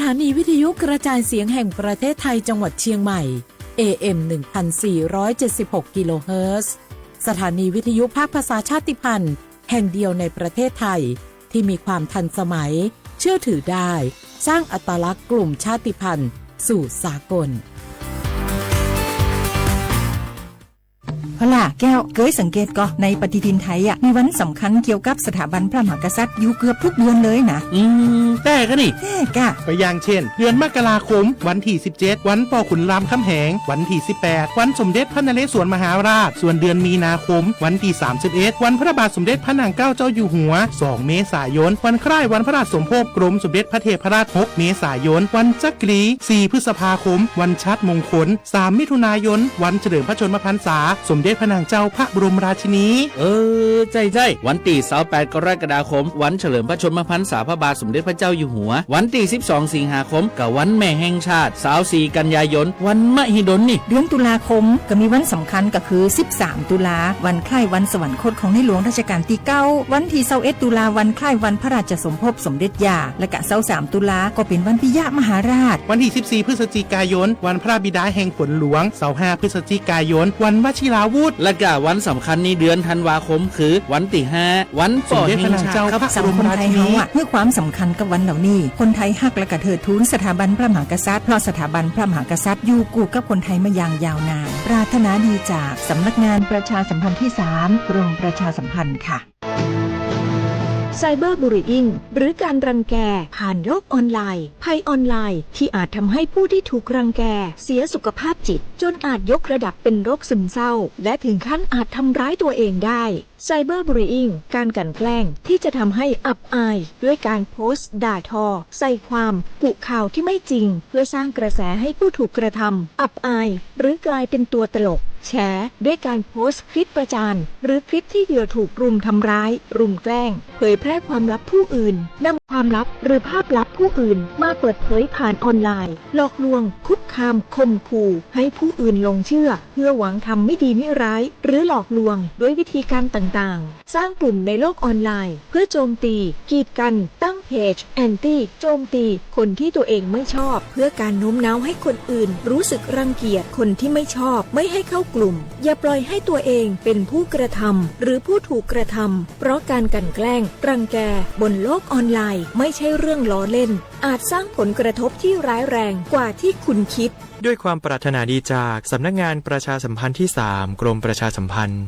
ถานีวิทยุกระจายเสียงแห่งประเทศไทยจังหวัดเชียงใหม่ AM 1476 กิโลเฮิรตซ์สถานีวิทยุภาคภาษาชาติพันธุ์แห่งเดียวในประเทศไทยที่มีความทันสมัยเชื่อถือได้สร้างอัตลักษณ์กลุ่มชาติพันธุ์สู่สากลพล่ะแก้วเคยสังเกตก็ในปฏิทินไทยมีวันสำคัญเกี่ยวกับสถาบันพระมหากษัตริย์อยู่เกือบทุกเดือนเลยนะแต่ก็นี่แต่กะไปอย่างเช่นเดือนมกราคมวันที่17วันป่อขุนรามคำแหงวันที่18วันสมเด็จพระนเรศวรมหาราชส่วนเดือนมีนาคมวันที่31วันพระบาทสมเด็จพระนางเกล้าเจ้าอยู่หัว2เมษายนวันคล้ายวันพระราชสมภพกรมสมเด็จพระเทพราช6เมษายนวันจักรี4พฤษภาคมวันชัดมงคล3มิถุนายนวันเฉลิมพระชนมพรรษาสมเด็จพระนางเจ้าพระบรมราชินีใช่วันที่28กรกฎาคมวันเฉลิมพระชนมพรรษาพระบาทสมเด็จพระเจ้าอยู่หัววันที่12สิงหาคมกับวันแม่แห่งชาติ24กันยายนวันมหิดลนี่เดือนตุลาคมก็มีวันสำคัญก็คือ13ตุลาวันคล้ายวันสวรรคตของในหลวงรัชกาลที่9วันที่21ตุลาวันคล้ายวันพระราชสมภพสมเด็จย่าและก็23ตุลาก็เป็นวันปิยมหาราชวันที่14พฤศจิกายนวันพระบิดาแห่งฝนหลวง25พฤศจิกายนวันวชิราวุธและก็วันสำคัญในเดือนธันวาคมคือวันที่5วันสมเด็จพระนางเจ้าพระบรมราชินีเมื่อความสำคัญกับวันเหล่านี้คนไทยฮักและก็เทิดทูนสถาบันพระมหากษัตริย์เพราะสถาบันพระมหากษัตริย์อยู่คู่กับคนไทยมาอย่างยาวนานปรารถนาดีจากสำนักงานประชาสัมพันธ์ที่3กรมประชาสัมพันธ์ค่ะไซเบอร์บูลลี่หรือการรังแกผ่านโลกออนไลน์ภัยออนไลน์ที่อาจทำให้ผู้ที่ถูกรังแกเสียสุขภาพจิตจนอาจยกระดับเป็นโรคซึมเศร้าและถึงขั้นอาจทำร้ายตัวเองได้ไซเบอร์บูลลี่การกลั่นแกล้งที่จะทำให้อับอายด้วยการโพสต์ด่าทอใส่ความกุข่าวที่ไม่จริงเพื่อสร้างกระแสให้ผู้ถูกกระทำอับอายหรือกลายเป็นตัวตลกแฉด้วยการโพสต์คลิปประจานหรือคลิปที่เหยื่อถูกรุมทำร้ายรุมแกล้งเผยแพร่ความลับผู้อื่นนำความลับหรือภาพลับผู้อื่นมาเปิดเผยผ่านออนไลน์หลอกลวงคุกคามข่มขู่ให้ผู้อื่นหลงเชื่อเพื่อหวังทำไม่ดีไม่ร้ายหรือหลอกลวงด้วยวิธีการต่างๆสร้างกลุ่มในโลกออนไลน์เพื่อโจมตีกีดกันตั้งเพจแอนตี้โจมตีคนที่ตัวเองไม่ชอบเพื่อการโน้มน้าวให้คนอื่นรู้สึกรังเกียจคนที่ไม่ชอบไม่ให้เข้ากลุ่มอย่าปล่อยให้ตัวเองเป็นผู้กระทำหรือผู้ถูกกระทำเพราะการกลั่นแกล้งรังแกบนโลกออนไลน์ไม่ใช่เรื่องล้อเล่นอาจสร้างผลกระทบที่ร้ายแรงกว่าที่คุณคิดด้วยความปรารถนาดีจากสำนักงานประชาสัมพันธ์ที่3กรมประชาสัมพันธ์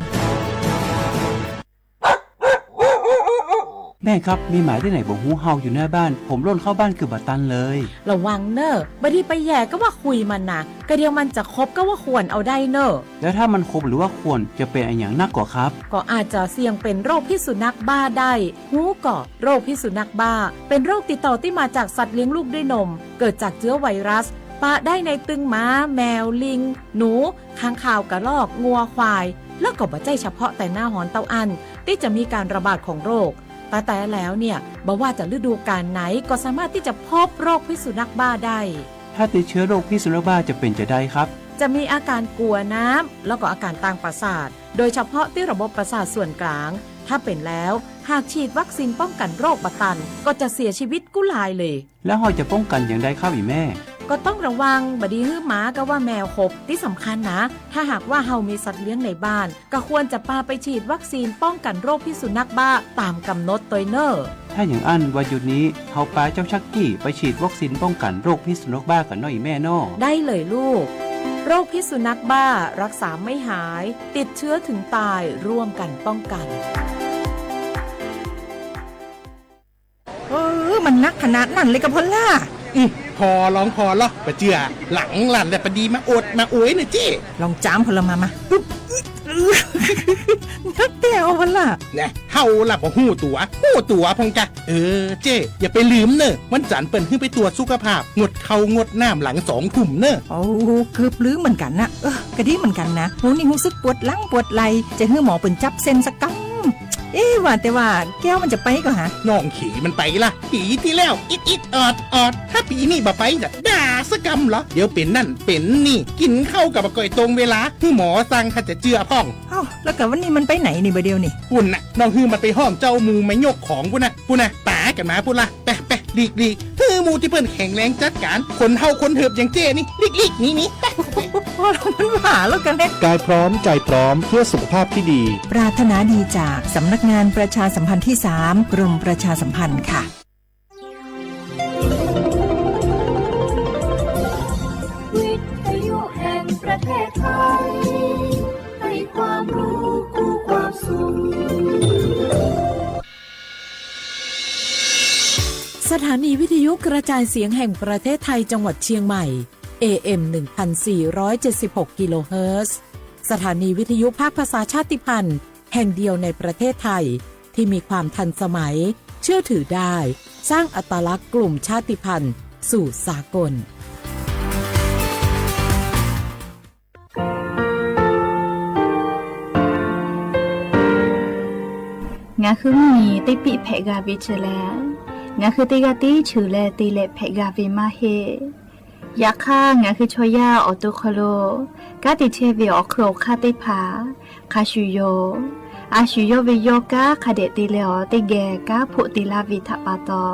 แม่ครับมีหมายที่ไหนบอกหูเฮาอยู่หน้าบ้านผมร่นเข้าบ้านคือบัตันเลยระวังเนอะบดีไปแย่ก็ว่าคุยมันนะกระเดียวมันจะคบก็ว่าควรเอาได้เนอะแล้วถ้ามันคบหรือว่าควรจะเป็นอย่างนักกว่าครับก็อาจจะเสี่ยงเป็นโรคพิษสุนัขบ้าได้หูก่อโรคพิษสุนัขบ้าเป็นโรคติดต่อที่มาจากสัตว์เลี้ยงลูกด้วยนมเกิดจากเชื้อไวรัสปะได้ในตึงม้าแมวลิงหนูค้างคาวกระรอกงัวควายแล้วก็บ่ใช่เฉพาะแต่หน้าหอนเต้าอันที่จะมีการระบาดของโรคแต่แล้วเนี่ยบอกว่าจะฤดูกาลไหนก็สามารถที่จะพบโรคพิษสุนัขบ้าได้ถ้าติดเชื้อโรคพิษสุนัขบ้าจะเป็นจะได้ครับจะมีอาการกลัวน้ำแล้วก็อาการทางประสาทโดยเฉพาะที่ระบบประสาทส่วนกลางถ้าเป็นแล้วหากฉีดวัคซีนป้องกันโรคบัดตันก็จะเสียชีวิตกุหลายเลยแล้วเราจะป้องกันอย่างไรครับอีแม่ก็ต้องระวังบดีฮื้อหมาก็ว่าแมวขบที่สำคัญนะถ้าหากว่าเฮามีสัตว์เลี้ยงในบ้านก็ควรจะพาไปฉีดวัคซีนป้องกันโรคพิษสุนัขบ้าตามกำหนดตัวเนอร์ถ้าอย่างอันวันหยุดนี้เฮาพาเจ้าชักกี้ไปฉีดวัคซีนป้องกันโรคพิษสุนัขบ้ากันหน่อยแม่น้อได้เลยลูกโรคพิษสุนัขบ้ารักษาไม่หายติดเชื้อถึงตายร่วมกันป้องกันมันนักขนาดนั้นเลยกับพอลล่าพอร้องพอหรอปะเจือหลังหลั่นแต่ปะดีมาอดมาโอยน่ะจี้ลองจ้ามพลมาปุ๊บนักเตี้ยวพอลล่าเนี่ยเฮาล่ะบ่ฮู้ตัวพงกะเจ้อย่าไปลืมเนอะวันจันทร์เปิ้นขึ้นไปตรวจสุขภาพงดเข้างดน้ำหลัง2 ทุ่มเนอะโอ้เกือบลืมเหมือนกันนะกะดีเหมือนกันนะหูนี่รู้สึกปวดหลังปวดไหล่จะให้หมอเปิ้นจับเส้นสักกำว่าแต่ว่าแก้วมันจะไปก็หาน้องขี่มันไปล่ะปีที่แล้วอิดออดถ้าปีนี้บ่ไปจะด่าสกำเหรอเดี๋ยวเป็นนั่นเป็นนี่กินข้าวกับก่อยตรงเวลาคือหมอสั่งข้าจะเจือพ่องแล้วกับวันนี้มันไปไหนนี่บ่เดียวนี่ปุ่นน่ะน้องฮือมันไปห้องเจ้ามูไม่ยกของปุ่นน่ะตากันมาปุ่นล่ะไป หลีกคือหมูที่เปิ้นแข็งแรงจัดการคนเฮาคนเถิบอย่างเจ้นี่หลีกนี่ พอเรามันหาแล้วกันเนี่ย กายพร้อมใจพร้อมเพื่อสุขภาพที่ดี ปรารถนาดีจากสำนักงานประชาสัมพันธ์ที่ 3 กรมประชาสัมพันธ์ค่ะ วิทยุแห่งประเทศไทยให้ความรู้คู่ความสุข สถานีวิทยุกระจายเสียงแห่งประเทศไทยจังหวัดเชียงใหม่ AM 1476 กิโลเฮิรตซ์สถานีวิทยุภาคภาษาชาติพันธุ์แห่งเดียวในประเทศไทยที่มีความทันสมัยเชื่อถือได้สร้างอัตลักษณ์กลุ่มชาติพันธุ์สู่สากลงาคือมีติปิเพกาบิชแลงาคือติกาติชูแลติเลเพกาบิมาเฮยาค่างาคือชอยาออตุคโลกาติเชวิออโครคาติผาคาชูโยอาชูโยวิโยกาคาเดติเลอติแกกาพุติลาวิทปาตอ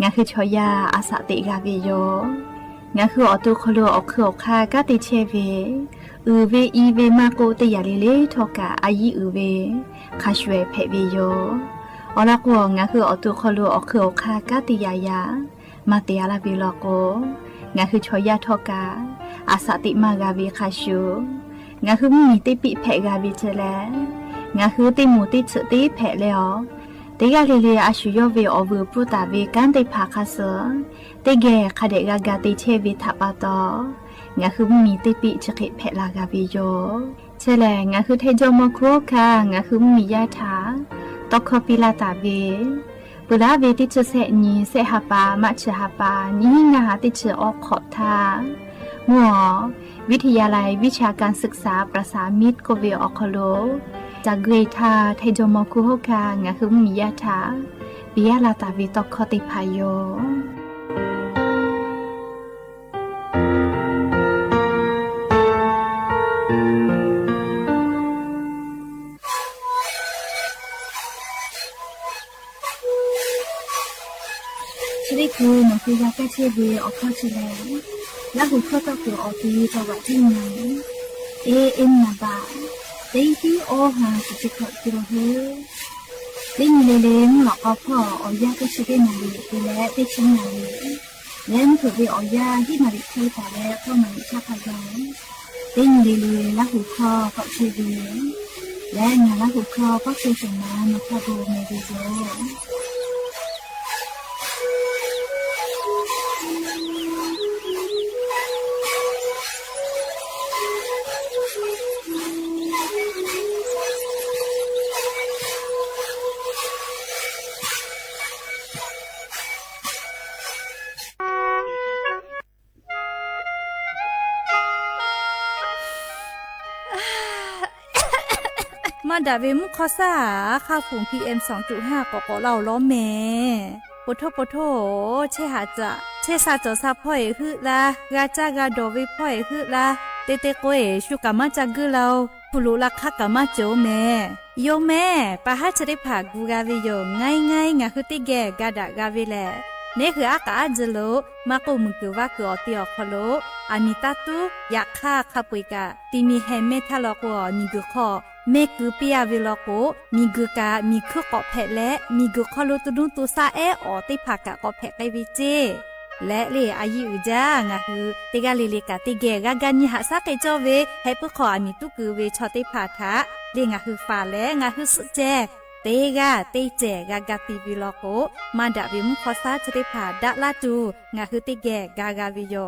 งาคือชอยาอาสติกาวิโยงาคือออตุคโลออโครคากาติเชวิอือเวอีเวมาโกติยาลิเลทอกาอายีอือเวคาชเวเพวิโยอลักวงาคืออตุคโลอคืออคากาติยายามาเตียลาบิลโกงาคือชอยาทอกาอาสติมากาวิคาชูงาคือมีติปิเพกาวิเจแลงาคือติมูติสติเพเลอติกาลิเลอาชูโยเวอเวปุตาเวกันติภาคาเสติเกคาเดกากาติเชวิทัปาตองาคือมีติปิจกิเพลากาวิโยเชแลงาคือเทโจโมโครคางาคือมียาถาตอกคอปิลาตาเวปุระเวติจเสนีเสหปามัชหปานิงาติจออกขอบทาหมอวิทยาลัยวิชาการศึกษาประสามิตรโกเวออคโลจากเกรทาไทโจโมคุโฮกางาคือมียาถาปิยาลาตาเวตอกคอติพายโยชริคูนคือยาแก้เชื้อเวออกข้อเฉลยและหูข้อตะกัวออกทีจังหวัดที่ไหนเอ็นนาบาเต็งที่โอหาสิจิขอกิโลเฮเต็งเลเลงหลอกเอาพ่อเอายาแก้เชื้อนาลีไปแล้วเต็งชิงนาลีแล้วถือไปเอายาที่นาลีที่แต่แล้วเข้ามาชาพยาเต็งเลเลและหูข้อก็เชื้อเวและงานและหูข้อก็เชื้อสมามาพาโบเมดิโซมาดาเวมุคอซาค่าฝุ่น PM 2.5 กเหล่าล้อแม่ปโทเชหาจะเชซาจอซาพ่อยฮึละกาจากาโดวิพ่อยฮึละเตโกเอชุกามาจากึเราผู้รู้ลักคักกามาโจแม่โยแม่ปะหาจะได้ผ่ากูกาวิโยง่ายงาคือติแกกาดากาวิแลเนคืออากาจโลมากูมึงคือว่าคืออติอคโลอามิตาตุยาค่าคาปุยกาติมีเฮเมทาลอกวนิกุคอเมกุเปียวิลโกมีกุกามีคุกอเพและมีกุคอลุตุนุตุซาเออติภากะกอเพไกวิเจและเลอายุจางะคือติกาเลกาติเกกากานิหาซาเกจอเวให้ปุขออามิตุกุเวชอติภาทะเลงะคือฟาและงะคือสุเจเตกาเตเจกากาติวิลโกมาดาวิมุขอซาจะได้ผ่าดะลาตูงะคือติเกกากาวิโย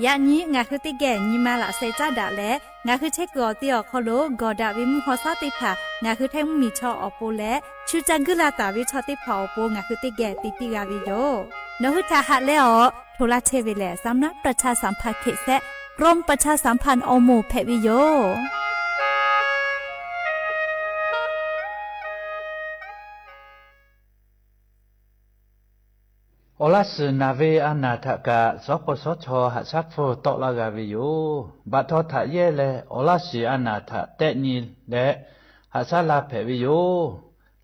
ยะนี้งาคือติแก่ညီมาละเซจาดะและงาคือเช็กกอติอคอโลกอดาวิมุฮอซาติผางาคือแทงมีชออโปและชูจังกุลาตาวิชอติผาอโปงาคือติแก่ติปิกาวิโยนหุทาหะและอโทลาเชเวแลสำนักประชาสัมพันธ์เขตแซะกรมประชาสัมพันธ์อโมแพวิโยโอลาสนาเวอนาทกะสปสชหัสักโฟตอลากาวิโยบัทอทะเยเลโอลาสีอนาทะเตนีและหัสลาเพวิโย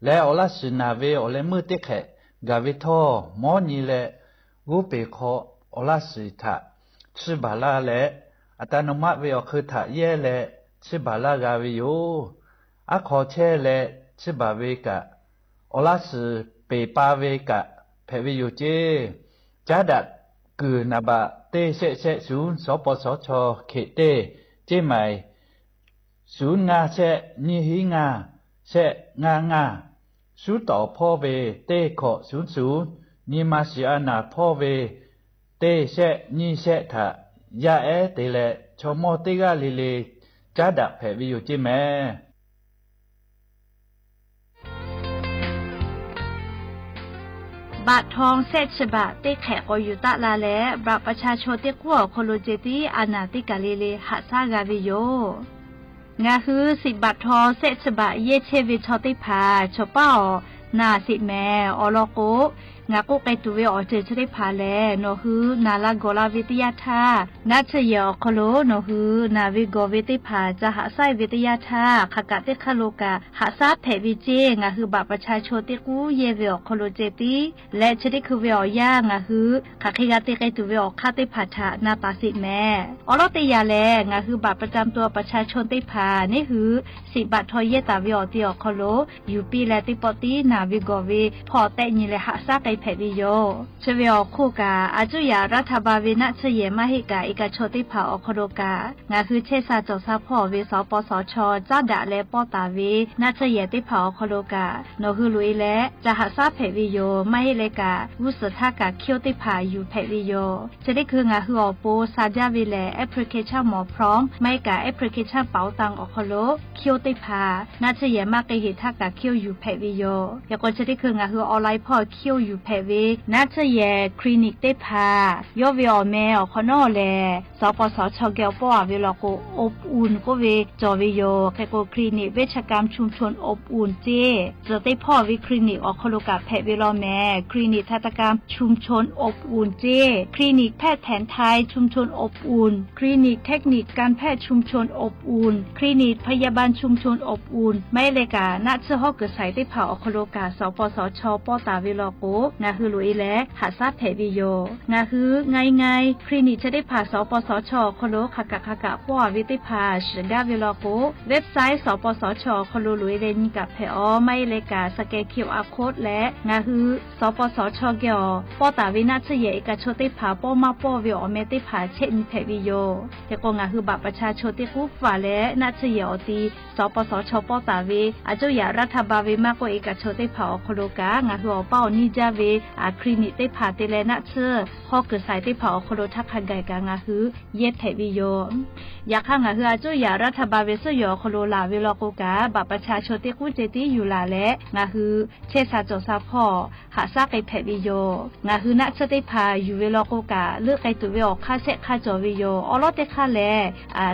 และโอลาสนาเวโอเลมือติแขกาวิทอมอนีเล กูเปขออลาสิทะชิบาลาและอัตโนมัติเวอคือทะเยและชิบาลากาวิโยอะขอเชและชิบาเวกะอลาสิเปปาเวกะเพวิโยเจจาดักกือนาบะเตเสเสศูนย์สปสชเขเตเจใหม่ศูนย์งาเสนิหิงาเสงาสูต่อพ่อเวเตขอ00นิมาสิอานาพ่อเวเตเสนิเสทะยาเอเตเลชโมเตกาลิเลจาดักเพวิโยเจแมบาททองเศษฉบะเตแขกอยุตะลาและบาประชาชนเตกัวโคโลเจติอานาติกาเลเลหะซากาวิโยงาคือ10 บาททองเศษฉบะเยเชวิชอติพาชอป้านาสิแมออลโกงากุไกตุเวอเจชริพาแลโนฮือนาลาโกลาวิทยาธานาชยอคโลโนฮือนาวิโกวิติพาจะหาไซวิทยาธาขกะเตคโลกาหาซาเพวิเจงาฮือบาประชาชนเตกูเยเวอคโลเจติและชริคือเวอย่างาฮือขะคิกะเตไกตุเวอคาเตพาทานาปาสิแมออลเตยาแลงาฮือบาประจำตัวประชาชนเตพานี่ฮือ10 บาททอเยตาเวอติอคโลยูปีและติปอตินาวิโกเวพอเตญิเลหาซาไกเพวิโยชเวอคู่กาอาจุยารัฐบาลเวนะเชเยมาหิกาอิกาโชติภาอคโดกางาคือเชซาจอซาพ่อเวสปสชจ้าดะและปอตาเวนะเชเยติภาอคโดกาโนคือลุยและจะหาซาเพวิโยไม่ให้เลกาวุสทากาเคียวติภาอยู่เพวิโยจะได้คืองาคืออโปซาจาเวแลแอปพลิเคชันหมอพร้อมไม่กาแอปพลิเคชันเป๋าตังอคโลเคียวติภานะเชเยมากะหิทากาเคียวอยู่เพวิโยยากจะได้คืองาคือออนไลน์พ่อเคียวอยู่เพวินาเชเยคลินิกเตพายอวิอแมอคอนอแลสปสชเกลปอเวลโกอบอุ่นก็เวจอวิโยแคโกคลินิกเวชกรรมชุมชนอบอุ่นเจจะได้พ่อวิคลินิกอคโลกาแพทย์เวลแมคลินิกทันตกรรมชุมชนอบอุ่นเจคลินิกแพทย์แผนไทยชุมชนอบอุ่นคลินิกเทคนิคการแพทย์ชุมชนอบอุ่นคลินิกพยาบาลชุมชนอบอุ่นไม่เลกาณเชฮอกเกิดใส่ได้ผ่าอคโลกาสปสชปอตาเวลโกนาคือลุยและหาซาเพวิโยงาคือไงคลินิกจะได้ผ่าสปสชคโลขกะป้อวิติพาชดาเวลโกเว็บไซต์สปสชคโลลุยเลนกับเพอไม่เลกาสแกน QR Code และงาคือสปสชเกอปอตาวินาชเยกะโชติพาป้อมาป้อวิอเมติพาเชนเพวิโยแต่ก็งาคือบัตรประชาชนที่ผู้ฝ่าและนาชเยอตีสปสชปอตาวิอาจุยารัฐบาลวิมากกว่าเอกโชติพาอคโลกางาคืออเป้านิจาเวคลินิกได้พาเตเลนะเชอฮอกเกิดสายได้พาอคโลทักขันไกกางาคือเย็ดเพวิโยอยากข้างาคืออาจุยารัฐบาลเวสยอคโลลาเวลโกกาบัตรประชาชนที่กู้เจติอยู่ลาและงาคือเชซาโจซาพ่อหาซาไกเพวิโยงาคือนะเชได้พาอยู่เวลโกกาเลือกไกตุเวอคาเซคาจอวิโยออลเตคาแล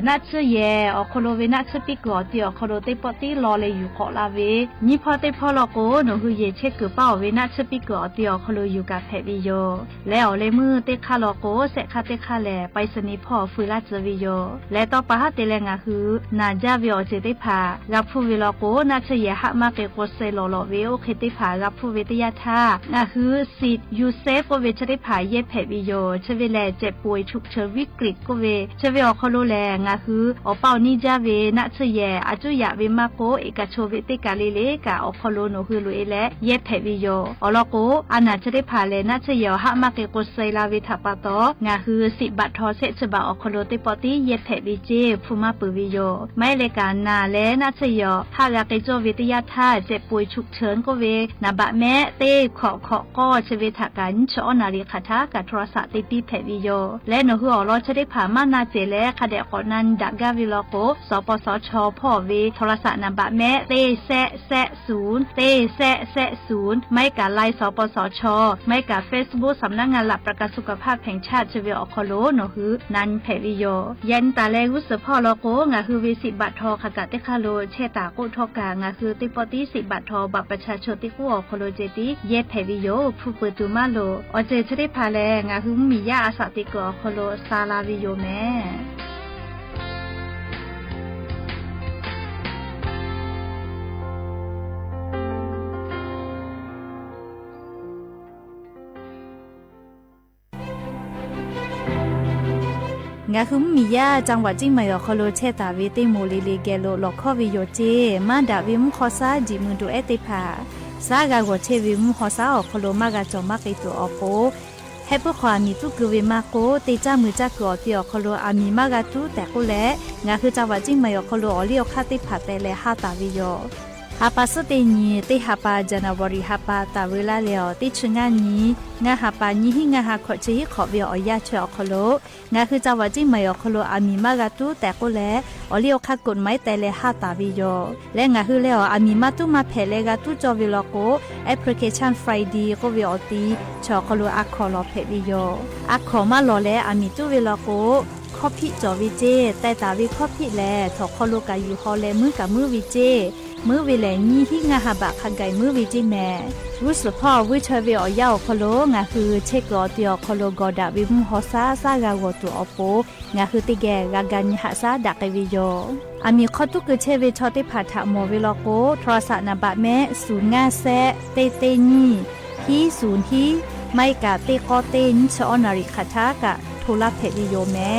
นะเชเยอคโลเวนะเชปิกอติอคโลเตปติลอเลอยู่ขอลาเวนิพอเตพอลโกโนคือเยเชกือเป้าเวนะเชปิกอติอคโลอยู่กาเพวิโยแล้วเลมือเตคาลโกเซคาเตคาแลไปสนิพ่อฟืลาจวิโยและต่อปะหะเตเลงาคือนาจาวิโอเจได้พากับผู้เวลโกนะเชเยหะมาเกโกเซโลโลเวโอเคติพากับผู้เวทยาธานะคือสิทธิ์ยูเซฟก็เวชได้พาเยเพวิโยเชเวแลเจ็บป่วยฉุกเฉินวิกฤตก็เวเชเวอคโลแลงาคืออเป้านิจาเวนะเชเยอาจุยะเวมาโกเอกโชเวติกาเลเลกาอคโลโนคือลุเอและเยเพวิโยอลโกอานาจะได้พาเลนะเชเยหะมาเกโกเซลาเวทาปะตองาคือ10 บาททอเซฉบะอคโลเตปอติเยเพวิเจฟูมาปวิโยไม่เลกานาและนะเชเยหะกาเกโจวิทยาธาเจ็บป่วยฉุกเฉินก็เวนาบะแม่เตขอก็เชเวทากันชอนาริคาทากะโทรศัพท์ติเพวิโยและโนฮืออลจะได้พามานาเจและคเดกอนันดากาวิโลโกสปสชพ่อเวโทรศัพท์นาบะแม่เตแซ0เตแซ0ไม่กาไลสปสชไม่กา Facebook สำนักงานหลักประกันสุขภาพแห่งชาติเชเวอคโลโนฮือนันเพวิโยยันตาเลวุสพ่อโลโกงาคือเว10 บาททอขกะเตคาโลเชตาโกทอกางาคือติปอติ10 บาททอบัตรประชาชนติกูอคโลเจติเยเพวิโยผู้เปิดตุมาโลอเจจะได้พาแลงาคือมียาอาสาติกอคโลซาลาวิโยแม่ งาคือมียาจังหวัดจิงไม่คอโลเชตาวิติโมลิลิเกโลลอคอวิโยเจมาดาวิมขอซาจิมุนดูเอติพาซากากเชวิมขอซาอคอโลมากาจอมากไอตัวอโปให้พวกความมีตุกวิมาโกติจ้ามือจ้ากัวเตียวคอโลอามีมากาตุแต่ก็แลงาคือจังหวัดจิงไม่คอโลอเลียวคาติพาแต่เลฮาตาวิโยฮาปาสเตนีติฮาปาจานาวริฮาปาตาเวลาเลวติชงานี้งาฮาปานี้หิงาฮาขอชีขอเวียอยาเชอคโลงาคือจังหวัดจิงไม่คโลอามีมากาตุแต่ก็แลอเลียวคัดกฎหมายแต่เลฮาตาวิโยและงาคือเลวอามีมาตุมาเพเลกาตุจอวิโลโกแอปพลิเคชัน Friday ก็เวียอตีชอคโลอักขอลอเพวิโยอักขอมาลอและอามีตุวิโลโกคอพิจอวิเจแต่ตาวิคอพิแลถอคโลกาอยู่ฮอแลมือกับมือวิเจมือวิแลนี้ที่งาฮาบะคังไกมือวิจิแม่รู้สึกพ่อวิเชวิออยาวคโลงาคือเช็กรอเตียวคโลกอดาวิมฮอซาซากาวตัวอโปงาคือติแกกากันหาซาดักวิโยอามีข้อตุกเชวิชอติผาถะโมวิโลโกโทรศัพท์นาบะแม่ศูนย์งาแซเตเตนี่ที่ศูนย์ที่ไม่กะเตกอเตนชอนาริคาทากะโทรเพวิโยแม่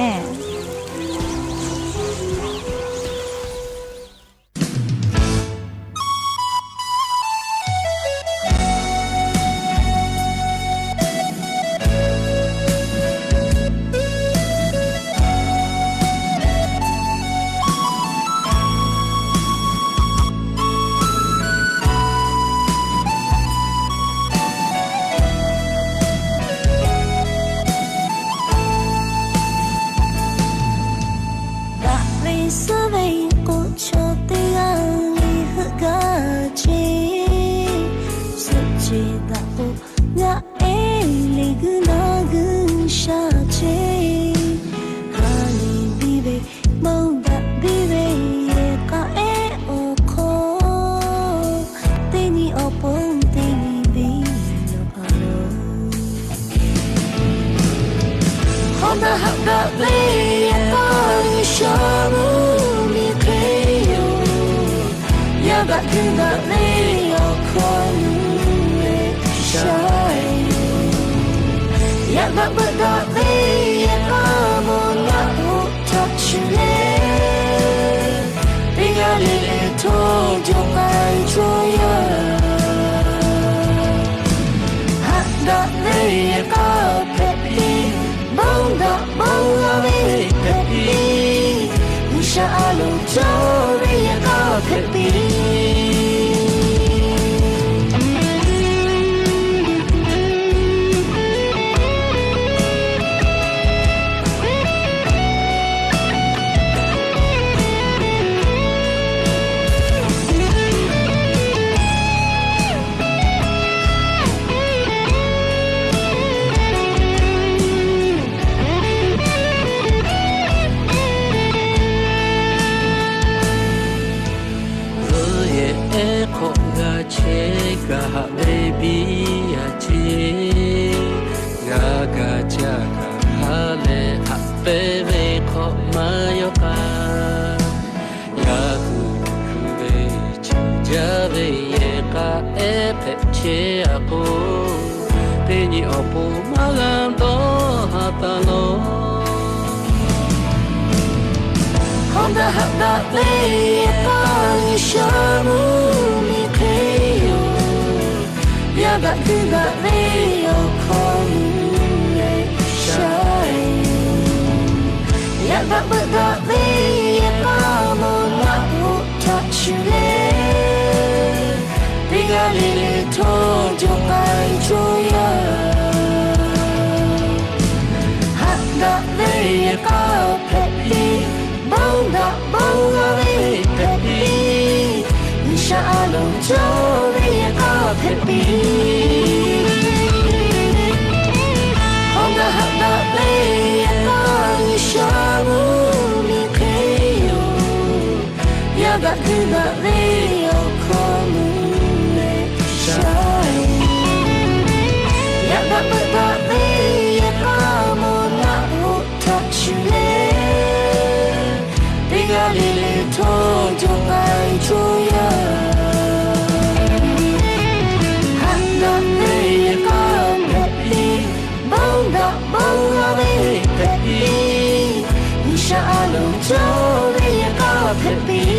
ปี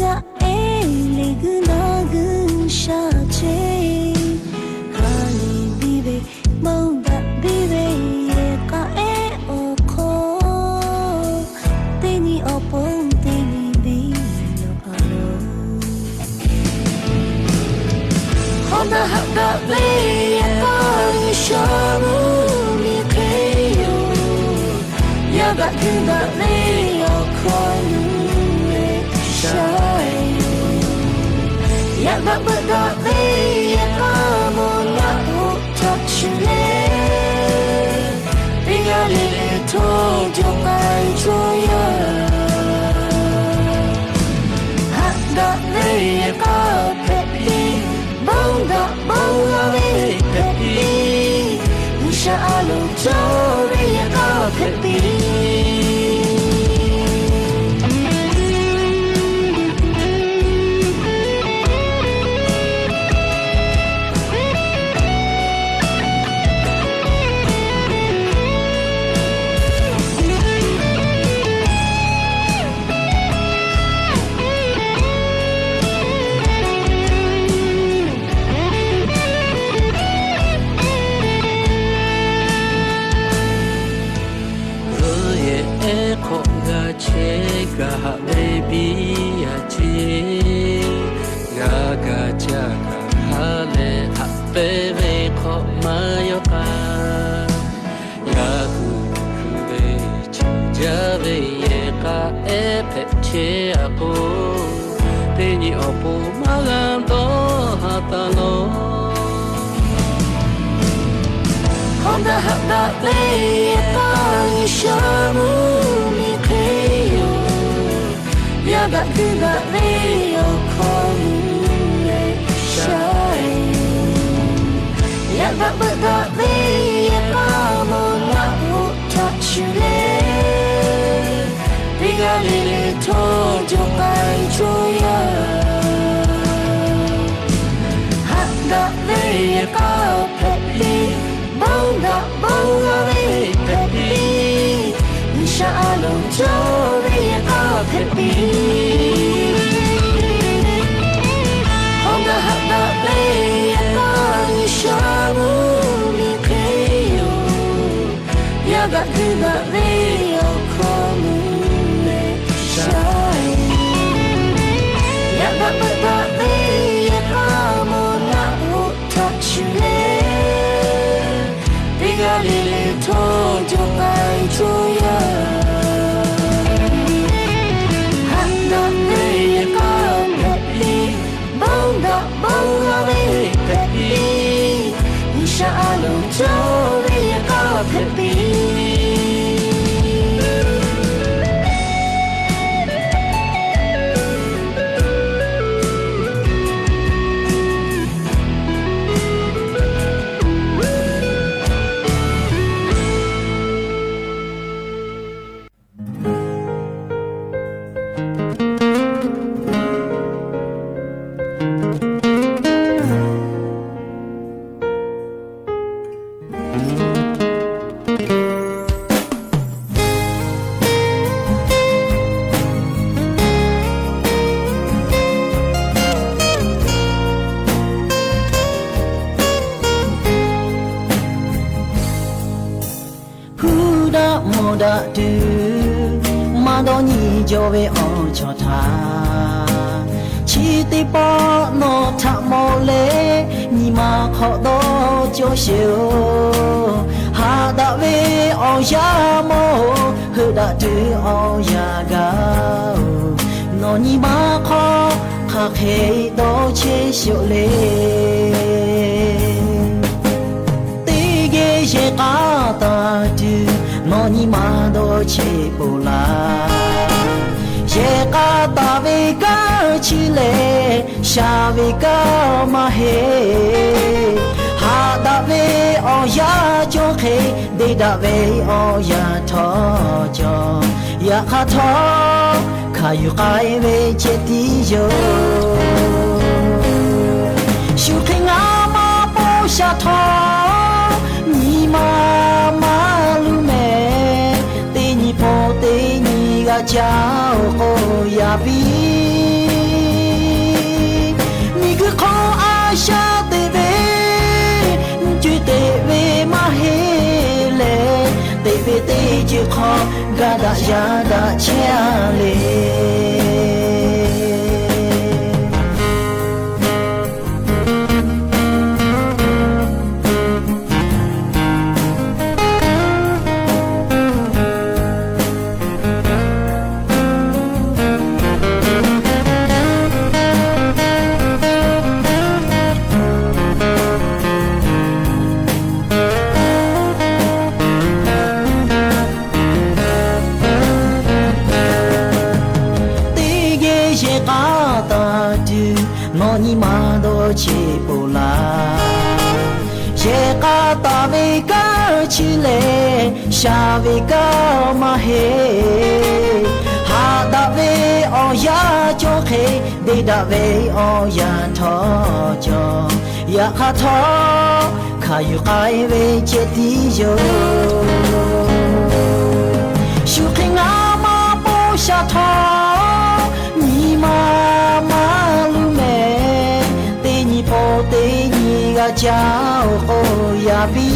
งะเอเลกุนากุชาเจฮาลีบีเบมองดะบีเบเยกะเอโอโคเตนีโอปงเตนีบีโลอาโลฮอนดะฮักดะเบยะกะชามูมีเคโยยะกะกุดะเบโอโคนูเรชายยะกะบะดะเบยะกะโมญะอุทัชเลปิกะเลเลโทจงไอโจยะฮักดะเบยะกะเพปีบองดะบองอะเบเพปีอุชะอาโลโจเบยะกะเพปีHonda hada le ta shamu mi keyo ya ga kuda le yo komu le shai ya ga bada le ya ga mo na u touch le biga le to jong ai joya hada le ya ga pli bong da bong a ve pepi nisha alo jo ve a pepi hong da ha da ve a nisha mu mi keyo ya ga ku da ve o komu le shai ya ga da ve a mo na u touch le Lele to jong ai joya handa ne ka pepi bong da bong a ve pepi nisha alo jo ve ka pepi cho về ở cho tha chỉ tì bỏ nó thả mò lệ nhì mà họ đó cho siêu hà đã về ở ya mò hư đã từ ở ya gạo nó nhì mà họ khác hệ đó chế siêu lệ tì ghê chế cả ta từ nó nhì mà đó chế bồ la ye ka ta ve ka chile sha ve ka ma he ha da ve o ya cho khe de da ve o ya tho cho ya kha tho kha yu kai ve che ti yo shu khe nga ma po sha tho ni ma lu me เจ้าโอยาบีนี่คือขออาชาเตเบจุเตเวมาเฮเลเตเบเตจุขอกาดายาดาเชเล你妈多起不来，也嘎达维嘎起来，下维嘎马嘿，哈达维哦呀就嘿，地达维哦呀托就呀哈托，卡有海维接地哟，修黑阿妈不下头，你妈妈。โปเตนีกาเจ้าโอยาบี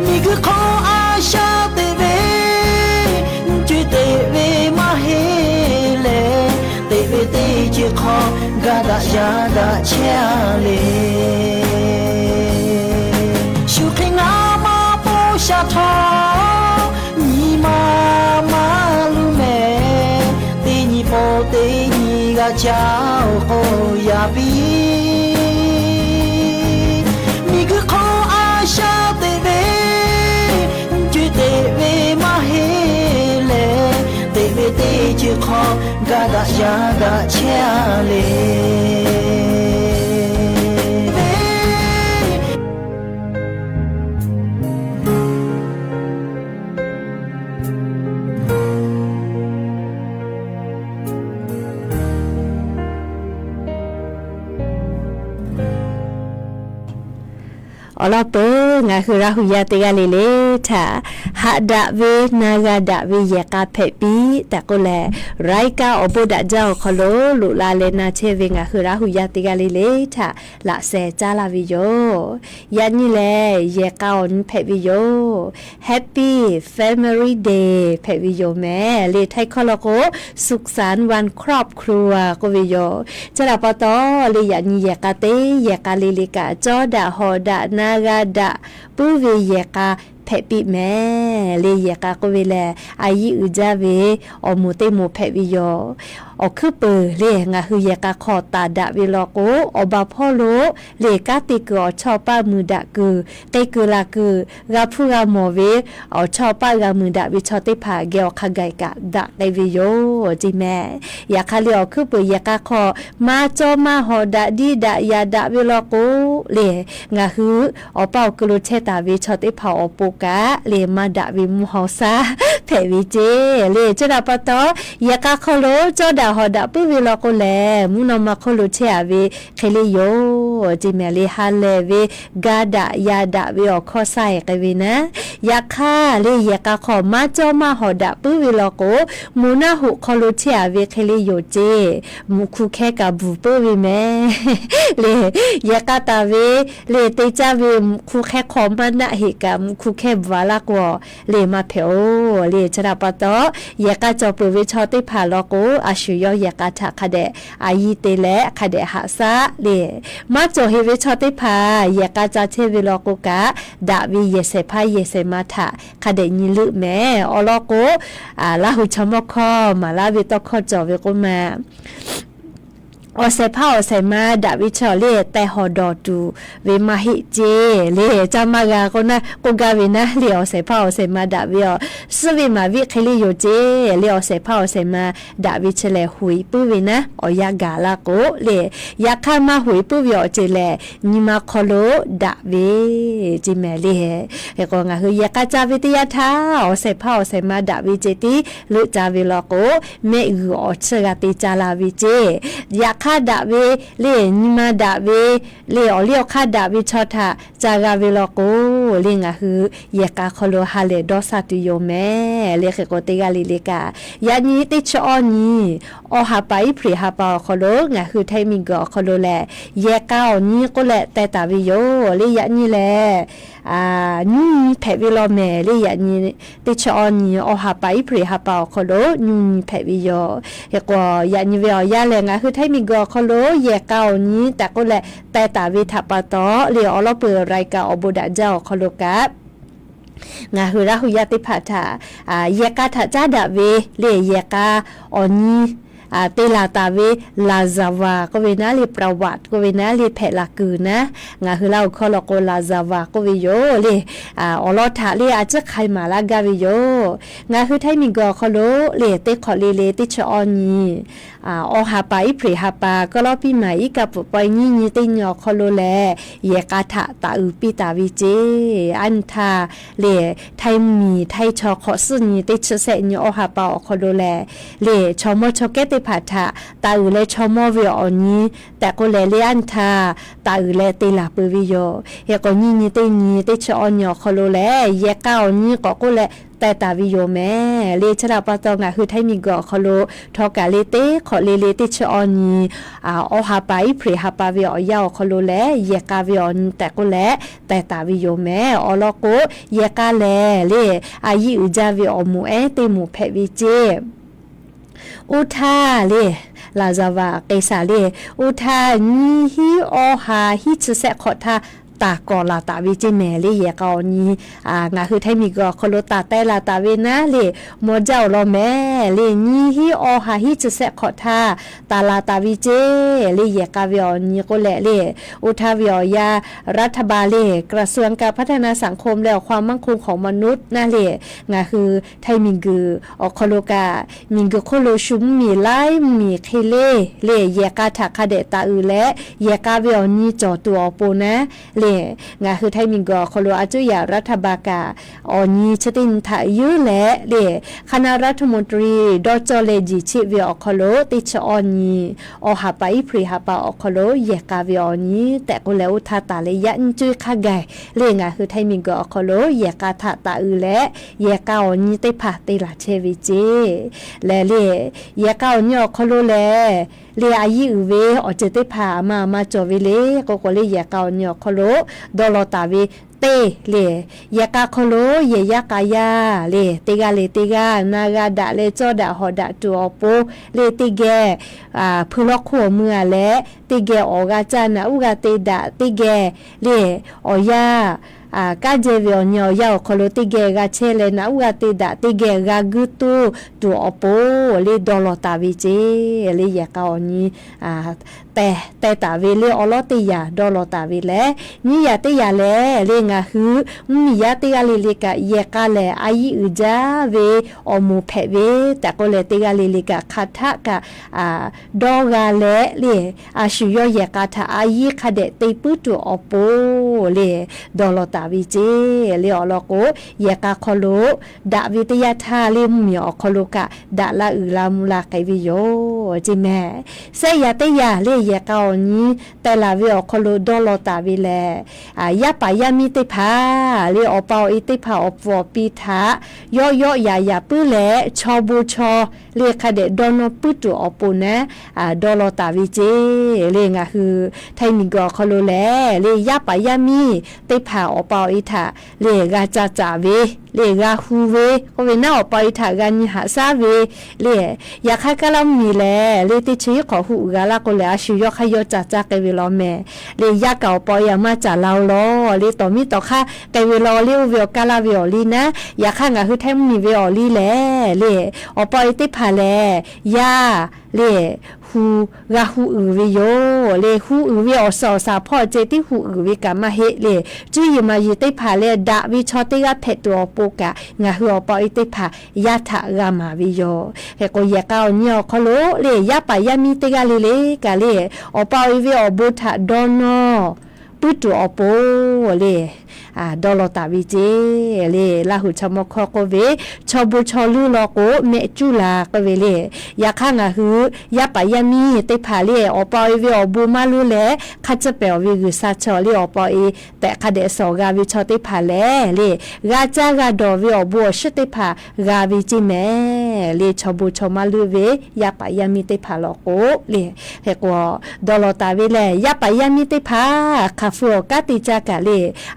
นี่คือขออาชาเตเวจุเตเวมาเฮเลเตเวเตจุขอกาดายาดาเชเลชูเคงามาโปชาทอนีมามาลุเมเตนีโปเตนีกาเจ้าโอยาบีนี่คือขออาชาเตเวจุเตเวมาเฮเลเตเวเตจุขอกาดายาดาเชเลอลอเปงาคือราหุยาติกาเลเลถ้าหะดะเวนากาดะเวเยกาเพปีแต่ก็แลไรกาอบุดะเจ้าคโลลุลาเลนาเชเวงาคือราหุยาติกาเลเลถ้าละเซจาลาวิโยยันนี่แลเยกาอนเพวิโย Happy Family Day เพวิโยแม่เลไทคอลโกสุขสันต์วันครอบครัวก็วิโยจะละปตอเลยันเยกาเตเยกาเลลิกาจอดะฮอดะนากาดะปูเวเยกาเพปิแม่เลยเยกาก็เวแลอายิอุจาเวอมูเตโมเพวิโยอคือเปเลยงาคือเยกาขอตาดะเวลโกอบาพ่อโลเลกาติกอชอป้ามือดะกือเตกือลากือกาพูกาโมเวอชอป้ากามือดะวิชอติผาเกอคาไกกะดะไดวิโยจิแม่ยาคาเลียวคือเปเยกาขอมาจอมาหอดะดีดะยาดะเวลโกเลงาคืออเป้ากลุเชตาวิชอติผาอปูกะเลมาดะวิมุเฮาซาเพวิเจเลจดาปตอยากาคโลจอดาฮอดะปุวิลโกแลมุนอมาคโลเชอาเวเคลิโยจิเมเลฮาเลเวกาดะยาดะเวอคอไซกะเวนะยาคาเลยากาขอมาจอมาฮอดะปุวิลโกมุนาหุคโลเชอาเวเคลิโยเจมุคุแคกะบุปุวิแมเลยากาตาเวเลเตจาเวคุแคขอมานะหิกะมุคุแควาลากวเลมาเพโอเลชราปตอยากาจอปุวิชอติผาลโกอาชุยอยากาทะคะเดอายีเตและคะเดหาซาเลมาจอเฮวิชอติผายากาจาเชวิลโกกะดาวิเยเซพาเยเซมาทะคะเดญิลุแม่อลโกลาหุชมคอมาลาวิตคอจอเวโกมาอเซพาอเซมาดาวิชอเลแต่ฮอดอดูเวมาฮิเจเลจามากาโกนะโกกาเวนะเลอเซพาอเซมาดาวิอสวิมาวิเคลิโยเจเลอเซพาอเซมาดาวิชเลหุยปุเวนะอยากาลาโกเลยาคามาหุยปุวิอเจเลนิมาคโลดาเวจิเมเลเฮโกงาฮือยากาจาวิตยาทาอเซพาอเซมาดาวิเจติลุจาวิลโกเมอืออเชกาติจาลาวิเจยา คาดะเวเลนิมาดะเวเลอเลียวคาดะเวชอทาจากาเวลโกเลงะฮือยะกาคโลฮาเลดอซาตุโยเมเลเขโกเตกาลิเลกายานีติชอนีอหาไปพริหาปาคโลงะฮือไทมิงกอคโลแลยะกาอนีก็แลแต่ตาวิโยเลยะนีแลนูแพวิโลเมเลยยะนีติชอนีอหาไปพริหาปาคโลนูแพวิโยเฮกอยะนีเวอยะแลงะฮือไทมิงกอคโลยะกาอนีแต่ก็แลแต่ตาวิทาปาตอเลอลอเปรายกาอบุดะเจ้าคโลกะงาฮือราหุยาติภาษายะกาทะจาดะเวเลยะกาออนีเตลาตาเวลาซาวาก็เวนะเลประวัติก็เวนะเลแผลากือนะงาฮือเราคอลโกลาซาวาก็เวโยเลอลอทะเลอาจจะใครมาลากาเวโยงาฮือไทมิงกอคอโลเลเตขอเลติชอนีอหาไปพริหาปาก็ลอปีใหม่กับปอยนี่ติญอคอโลแลเยกาทะตาอุปิตาวิเจอันทาเลไทมีไทชอขอสุนีติชเสญอหาปาคอโลแลเลชอมอชอเกติผาทะตาอุเลชอมอวิออนีแต่ก็เลเลอันทาตาอุเลติลาปวิโยเฮก็นี่ติชอญอคอโลแลเยกาอนีก็เลแต่ตาวิโยแม่เลชราปะตองะคือไทมิงกอคโลทอกาเลเตขอเลติชอนีอหาไปพริหาปาวิอยาวคโลแลเยกาวิออนแต่ก็แลแต่ตาวิโยแม่อลโกเยกาแลเลอายิอุจาวิอมูเอเตมูเพวิเจอุทาเลลาซาวาเกซาเลอุทานีฮิอหาฮิชเสขอทาตากอลาตาวิจิเมเลเยกอนีงาคือไทมิกอคโลตาแต่ลาตาเวนะเลโมเจ้าลอแม่เลนีฮิอหาฮิจะเสขอทาตาลาตาวิเจเลเยกาวิอนีก็แลเลอุทาวิอยารัฐบาลเลกระทรวงการพัฒนาสังคมและความมั่นคงของมนุษย์นะเลงาคือไทมิกอคโลกามิงกโคโลชุมมีไลมีเคเลเลเยกาทาคาเดตาอืและเยกาวิอนีจอตัวโปนะเลงาคือไทมิงกอคโลอาจุยารัฐบากาออนีชตินทายุและเลคณะรัฐมนตรีดอจอเลจิชิวิอคโลติชออนีอหาไปพริหาปาอคโลเยกาวิออนีแต่ก็แล้วทาตาเลยันจุยคาไกเลงาคือไทมิงกอคโลเยกาทาตาอืและเยกาออนีเตพาเตลาเชวิเจและเลเยกาออนีอคโลและเลอายิอุเวอเจเตพามาจอเวเลก็เลเยกาออนีอคโลดอลตาเวเตเลยากาคโลเยยากายาเลติกาเลติกานากาดะเลจอดะหอดะตัวโปเลติเกพุลขัวเมือและติเกออกาจานะอุกาเตดะติเกเลอยากาเจเวอญอยาวคโลติเกกาเชเลนะอุกาเตดะติเกกากุตุตัวโปเลดอลตาวิเจเลยากาอนีแต่ตาเวเลอลอติยาดอลตาเวเลนี่ยาติยาเลเลงาฮือมียาติกาเลกะเยกาเลอายิอุจาเวอมูเพเวแต่ก็เลติกาเลกะคาทะกะดอกาเลเลอาชุยเยกาทะอายิคาเดติปุตุอโปเลดอลตาวิเจเลอลอโกเยกาคโลดาวิทยาทาเลมีอคโลกะดาลาอุลามุลาไกวิโยจิแม่เซยาติยาเลเยกาอนีแต่ลาวิอคโลดอลตาวิเลยาปายามิติพาเลอปาอิติพาอปวปีทายอยาปื้อแลชอบูชอเลคาเดดอนปุตุอปูนะดอลตาวิเจเลงาคือไทมิกอคโลแลเลยาปายามิติพาอปาอิทาเลกาจาจาเวเลกาฮูเวก็เวน่าอปาอิทากันหาซาเวเลยาคากะลามีแลเลติชิขอหูกาลาก็เลอาชิยอขยอจาจาเกวิลอแม่เลยาเก่าปอยามาจาลาวลอเลต่อมีต่อค่ะเกวิลอเลวิอกาลาวิอลีนะยาข้างาคือแทมมีวิอลีแลเลอปอยติพาแลยาเลฮูกาฮูอือวิโยเลฮูอือวิอสอสาพ่อเจติฮูอือวิกามาเฮเลจุยมายิติพาเลดาวิชอติกาเพตัวโปกะงาฮือปอยติพายาทะกามาวิโยเฮโกยะกาอญอคโลเลยาปายามิติกาเลกาเลอปอยวิอบุทะดอนอปุตุอโปเล ดอลตาวิเจเลลาหุชมคอโกเวชอบุชอลูลอโกเมจุลาก็เวเลยยาข้างหือยาปายามีติผาเลอปอยเวอบูมาลูเลคัจเปลวิกุซาชอเลอปอยแต่คาเดสอกาวิชอติผาเลกาจากาดอเวอบัวชติผากาวิจิเมเลชอบุชอมาลูเวยาปายามีติผาลอโกเลเฮกวดอลตาเวเลยยาปายามีติผาคาฟัวกาติจากาเล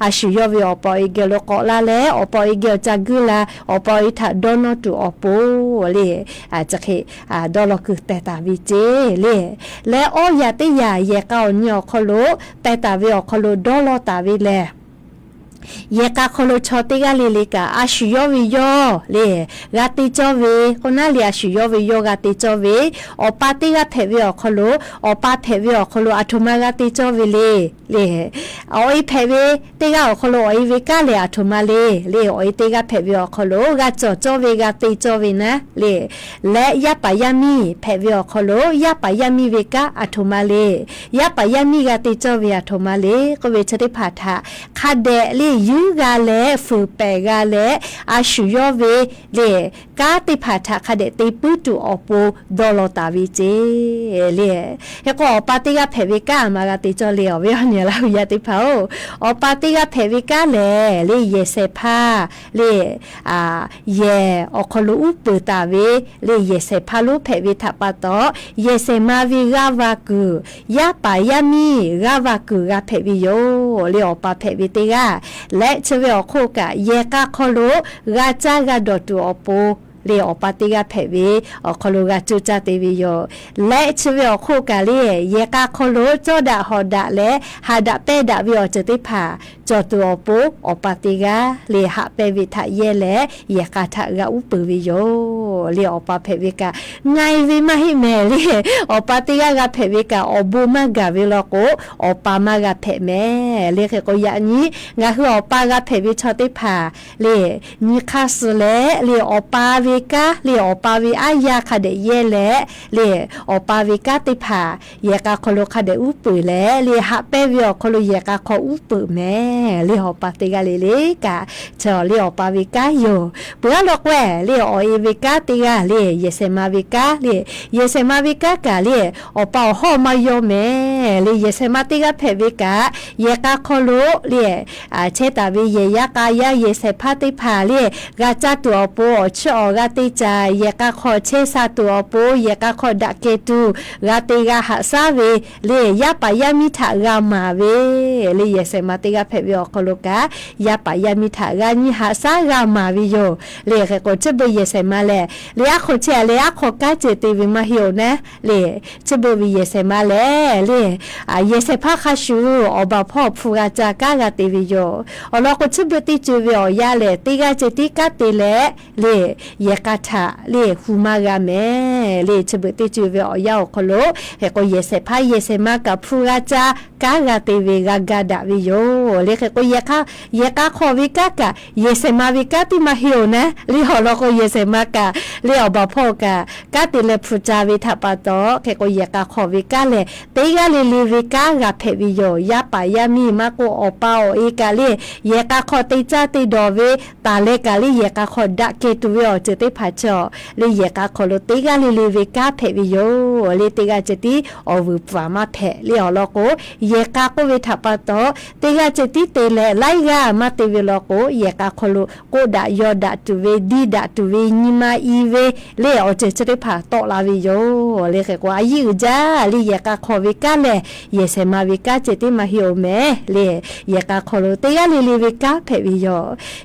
อาชิยอเวอปอยเกลโกลาเลอปอยเกลจากุลาอปอยทาดอนตุอโปเลจะเคดอลคือแต่ตาวิเจเลและโอยาติยาเยกาวญอคโลแต่ตาเวอคโลดอลตาเวเลเยกาคโลชอติกาลิลิกาอาชิโยวิโยเลกาติจอเวคนน่าเลียชิโยวิโยกาติจอเวอปาติกาเทวิอคโลอปาเทวิอคโลอัตุมากาติจอเวเลเอาไอเพเวติกาคโลไอเวกาเลอัตุมาเลไอติกาเพวิอคโลกาจอเวกาติจอเวนะเลและยาปายามีเพวิอคโลยาปายามีเวกาอัตุมาเลยาปายามีกาติจอเวอัตุมาเลก็เวชติภาทาคาเดเลยูกาเลฟูเปกาเลอาชุยอเวเลกาติภาทาคาเดติปุตุอโปดอลตาวิเจเลเฮก็ปาติกาเพวิกามากาติจอเลอเวเนี่ยลายาติพาอปาติกาเพวิกาเลเยเซพาเลเยอคลูอุปตาเวเลเยเซพาลูเพวิทัปโตเยเซมาวิกาวากุยาปายามีกาวากุกาเพวิโยเลอปาเพวิติกาและเชเวอโคกะเยกาคโลกาจากาดอตุอโปเลอปาติกาเพวิอคโลกาจุจาติวิโยและเชเวอโคกะเลเยกาคโลจอดาฮอดาเลหาดาเปดาวิอจติภาจอตุอโปอปาติกาเลหะเปวิทะเยเลเยกาทะกาอุปวิโยเลอปาเพวิกาไงวิมาหิเมเลอปาติกากาเพวิกาอบูมากาวิโลโกอปามากาเพเมเลเคโกยะนี้งาคืออปากาเพวิชอติภาเลนิคาสเลเลอปาวิกาเลอปาวิอายาคาเดเยเลอปาวิกาติภาเยกาคโลคาเดอุปุเลหะเปวิอคโลเยกาคออุปุเมเลอปาติกาเลกาเจอเลอปาวิกาโยเปือลอกแวเลออวิกาติกาเลเยเซมาวิกาเลเยเซมาวิกากาเลอปาหอมาโยเมเลเยเซมาติกาเพวิกาเยกาคโลเลเชตาวิเยยากายาเยเซพาติภาเลกาจาตัวโปชอกาติจาเยกาคอเชซาตัวโปเยกาคอดะเกตุกาติกาหะซาเวเลยาปายามิทากามาเวเลเยเซมาติกาเพวิอคโลกายาปายามิทากานิหะซากามาวิโยเลเกโกเจเบเยเซมาเลอะโคเชเลอะโคกาเจติวิมาฮิโอนะเลเจเบวิเยเซมาเลเยเซพาคาชูอบาพ่อฟูกาจากากาติวิโยอลอโคเจเบติจูวิอยาเลติกาเจติกาติเลเยกาทาเลฮูมากาเมเลเจเบติจูวิอยาโคโลเฮโกเยเซพาเยเซมากับฟูกาจากากาติวิกากาดาวิโยเลเฮโกเยกาคอวิกากาเยเซมาวิกาติมาฮิโอนะเลฮอลอโกเยเซมากาเลอบาพ่อกากาติเลฟูจาวิทัปโตเฮโกเยกาคอวิกาเลเตกาเลลิวิกากาเพวิโยยาปายามีมาโกอปาโอเอกาเลเยกาคอติจาติดอเวตาเลกาเลเยกาคอดะเกตุวิโอเจติผาจอเลเยกาคอโลเตกาเลลิวิกาเพวิโยเลเตกาเจติอวิปวามาเพเลอลอโกเยกาโกวิทัปโตเตกาเจติเตเลไลกามาเตวิโลโกเยกาคอโลโกดะยอดะตุเวดีดะตุเวญิมาอีเวเลอเจเจติผาโตลาวิโยเลเกกว่ายิวจาเลเยกาคอวิกาเลเยเซมาวิกาเจติมาฮิโอเมเลเยกาคอโลเตกาเลลิวิกาเพวิโย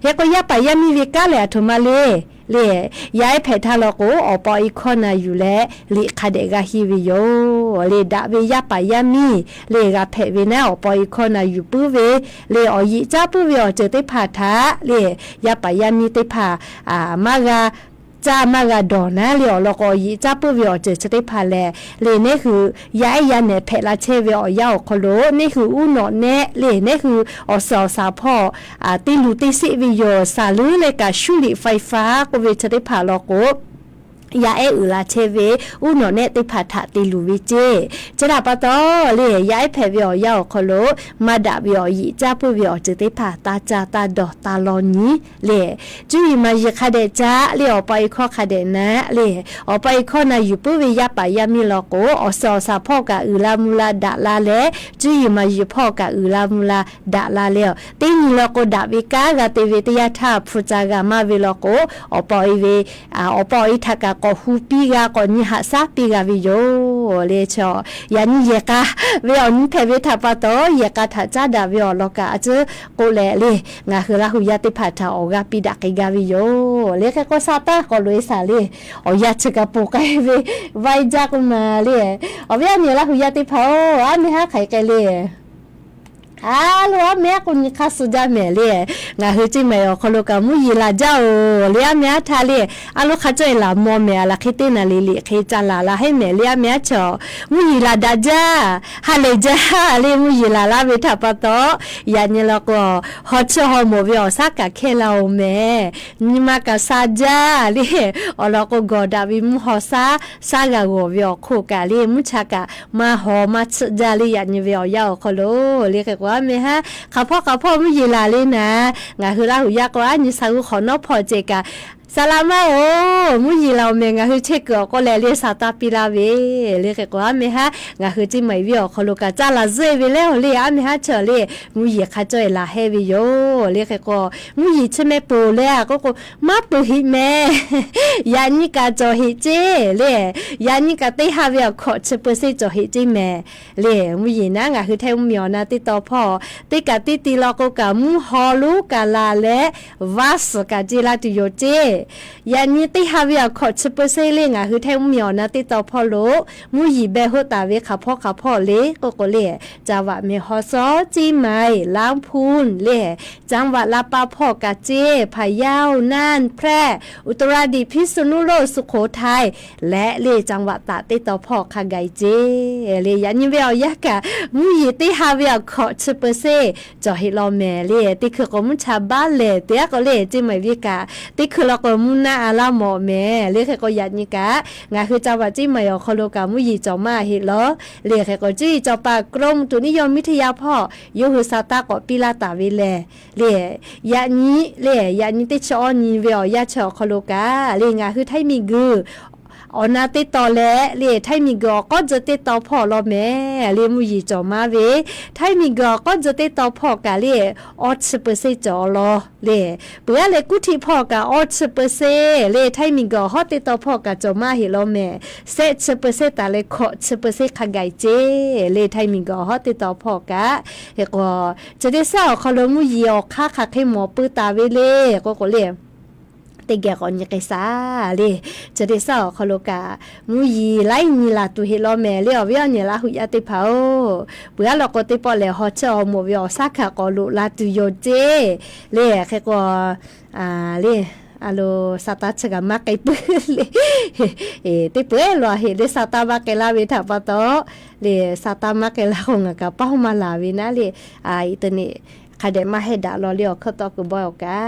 เฮโกยาปายามีวิกาเลทุมาเลย้ายเพทาโลโกอปอยคอนาอยู่และลิคาเดกาฮิวิโยเลดาเวยาปายามีเลกาเพเวนะอปอยคอนาอยู่ปุเวเลอยิจาปุเวอเจติผาทาเลยาปายามีติผามากาจามากาดอนะเลอลกอยิจาปุเวอเจเจติผาเลนี่คือย้ายยาเนเพลาเชเวอยาโคโลนี่คืออุโนเนเลนี่คืออสอสาพ่อติลูติสิวิโยสาลือเลกาชุลิไฟฟ้าก็เวเจติผาโลโก ยาเออุลาเชเวอุโนเนติพัทธะติลูวิเจจะดาปะตอเลยยาเอเพเวียวยาวคโลมาดาเวียยีจาปุเวียจิติพาตาจาตาดอตาลอนีเลยจุยมาเยคาเดจาเลยอไปข้อคาเดนะเลยอไปข้อนาอยู่ปุเวียปายามิลโกอสอซาพ่อกะอุลามุลาดาลาเลจุยมาอยู่พ่อกะอุลามุลาดาลาเลติงลโกดาวิกากะติเวติยาทาฟุจากามาวิลโกอปอยเวอปอยทักก็ฮูปีกาก็นี่หาซาปีกาวิโยเลชอยันเยกาเวียนเพเวทัปะโตเยกาทัจาดาวิโอโลกาเจโกเลเลงาคือลาหุยาติพัทธาออกาปิดากิกาวิโยเลกะก็ซาตาก็ลุยซาเลอยาชกะปุกะเวไวจากมาเลอเวียนลาหุยาติพาอันนี้ฮะไขกะเลลูแม่คนนี้ข้าสุดาแม่เลยงาเฮจิแม่ขลุกามุยีลาเจ้าเลี้ยแม่ทาเลยลูข้าจ่อยลามอแม่ละคิดตินาลีคิดจันลาให้แม่เลี้ยแม่ชอมุยีลาดาจ้าฮัลเลจ้าเลยมุยีลาลาเวทัปโตยานี่ละก็ฮอตชอฮอโมวิอสักกะเคลาแม่นี่มากะซาจ้าเลยละก็กอดาวิมุฮอซาซากะโกวิอโคกะเลยมุชากะมาฮอมาชจาลียานี่วิอยาวขลุเลยก็ว่าแม่ฮะข้าพ่อไม่ยีลาเลยนะงาคือลาหุยากว่านี่สาวขอนอพอเจกะสลามาโอ้มุยีเราเมงาคือเช็คก็แลเรียสาตาปิลาเวเรียกว่าแม่ฮะงาคือจิไม่วิอขลุกะจ้าละเซเวแล้วเลยอ่ะแม่ฮะเฉลยมุยีข้าจ่อยลาเฮวิโยเรียกว่ามุยีใช่ไหมปูเลยก็มาปูหิแม่ยานี่กะจอหิเจเลยยานี่กะเตหาวิอขอเชเปเซจอหิจิแม่เลยมุยีนะงาคือเทมมีอนะติต่อพ่อติกะติติลอกกะมุฮอลูกะลาเลวาสกะจิลาตุโยเจยานี่ติฮาวิอขอชเปเซเลงาคือเทมมีอนะติต่อพ่อโลมุยีเบโฮตาเวข้าพ่อเลก็เลจาวะเมฮอซอจีไมลางพูนเลจังหวัดลาปาพ่อกะเจพะเยาน่านแพร่อุตรดิตถ์พิษณุโลกสุโขทัยและเลจังหวัดตากติต่อพ่อคาไกเจเลยานี่เวียยากะมุยีติฮาวิอขอชเปเซจอฮิลอแม่เลติคือก็มุชาบ้านเลเตียก็เลจิไมวิกาติคือเราก็มุนาอาลาหมอแม่เลขก็ยัดนี่กะงาคือจังหวัดจิไมอคโลกามุยีจอมาฮิลอเลขก็จีจอปากรมตุนิยมวิทยาพ่อยูหุสาตาก็ปิลาตาวิเลยานี้ติชอนีเวียยาชอคโลกาเลงาคือไทมีกืออนาติต่อและเลไทมีกก็จะติต่อพ่อรอแม่เลมุยีจอมาเวไทมีกก็จะติต่อพ่อกะเลออด10%จอรอเลเปื่อเลกุที่พ่อกะออด10%เลไทมีกฮอติต่อพ่อกะจอมาเฮรอแม่เซ10%ตาเลขอ10%คาไกเจเลไทมีกฮอติต่อพ่อกะเฮก็จะได้เศร้าคอลมุยีออกค่าให้หมอปื้อตาเวเลก็เลติแกก่อนยกษาเลยจะได้สาวคโลกามุยีไลมีลาตุเฮลอแม่เลยเวียเนี่ยลาหุยาติพาเบื่อเราก็ติปอเลยฮอชอโมเวียสักขะก็ลุลาตุโยเจเลยแค่ก็เลยอาโลสตาร์ชกามาไกปื้เลยติเปื้อหรอเฮเลยสตาร์มาไกลาเวทับปะโตเลยสตาร์มาไกลาของกะป้ามาลาวินะเลยอีตัวนี้คาเดมาให้ดาลอเลียวเขาตอกบ่อยกะ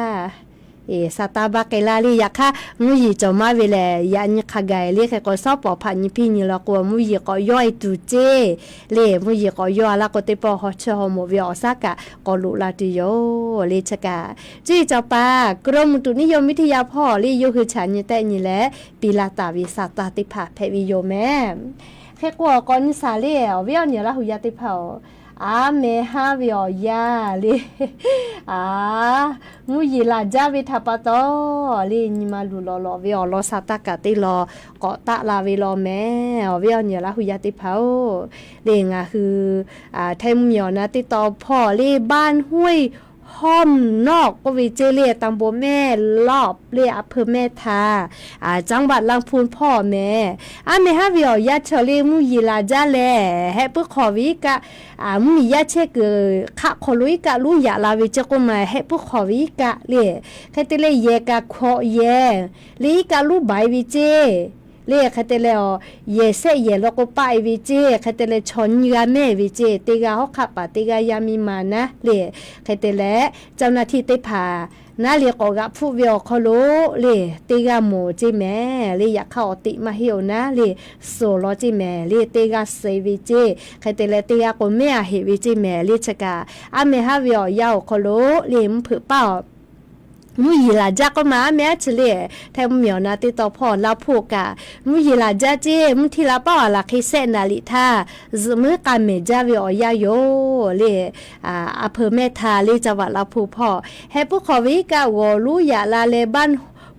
สตาบักเกลาลียาค่ะมุยีจอมาเวลยานี่ขกายเลยก็สอบปอพันนี่พี่นี่ละก็มุยีก็ย่อยตุเจเลยมุยีก็ย่อละก็ติปอฮอชอโมวิอสักกะก็ลุลาติโยเลยชกะจีจอปากรมตุนิยมวิทยาพ่อลีโยคือฉันนี่แต่นี่แหละปีลาตาวิสาตาติภาเพวิโยแม่แค่กว่าก่อนสาเลเวียเนี่ยละหุยาติภาเมฮาวิอยาลีมุยีลาจาวิทัปโตลีนิมาลุลอวิอลอสาตากะติลอเกาะตะลาวิลอแม่วิอเนี่ยละหุยาติภาเลงาคือไทมุยอนะติตอพ่อลีบ้านห้วยห้อมนอกก็วิเจเลียตำบลแม่รอบเลียอำเภอแม่ทาจังหวัดลำพูนพ่อแม่เมฮาวิอยาเชลีมุยีลาจาแลให้เพื่อขอวิกะมุยาเชกขะขอลุยกะลุยาลาวิจกุมาให้เพื่อขอวิกะเลยแค่ติเลเยกะขอเยลีกะลุใบวิเจ เรียกใครแต่แล้วเยเสเยแล้วก็ไปวิเจใครแต่แล้วชนยาแม่วิเจติกาเขาขับปะติกายามีมานะเรียใครแต่แล้วเจ้าหน้าที่ได้พานาเรียกกับผู้เวียวเขาโลเรียติกาโมจิแม่เรียอยากเข้าติมาเหี่ยวนะเรียโซโลจิแม่เรียติกาเซวิเจใครแต่แล้วติกาก็แม่เฮวิเจแม่เรียชกาอเมฮาเวียวยาวเขาโลเรียมผือเป้ามูยีลาจักก็มาแม่เฉลี่ยแทมเหมียวนาติต่อพ่อลาพูกะมูยีลาจัเจมุทีลาป้าลาคิเซนาลิทาซมือกาเมจาวิอยาโยเลอำเภอแม่ทาเลจังหวัดลาพูพ่อให้ผู้ขอวิกะวอลูยาลาเลบ้าน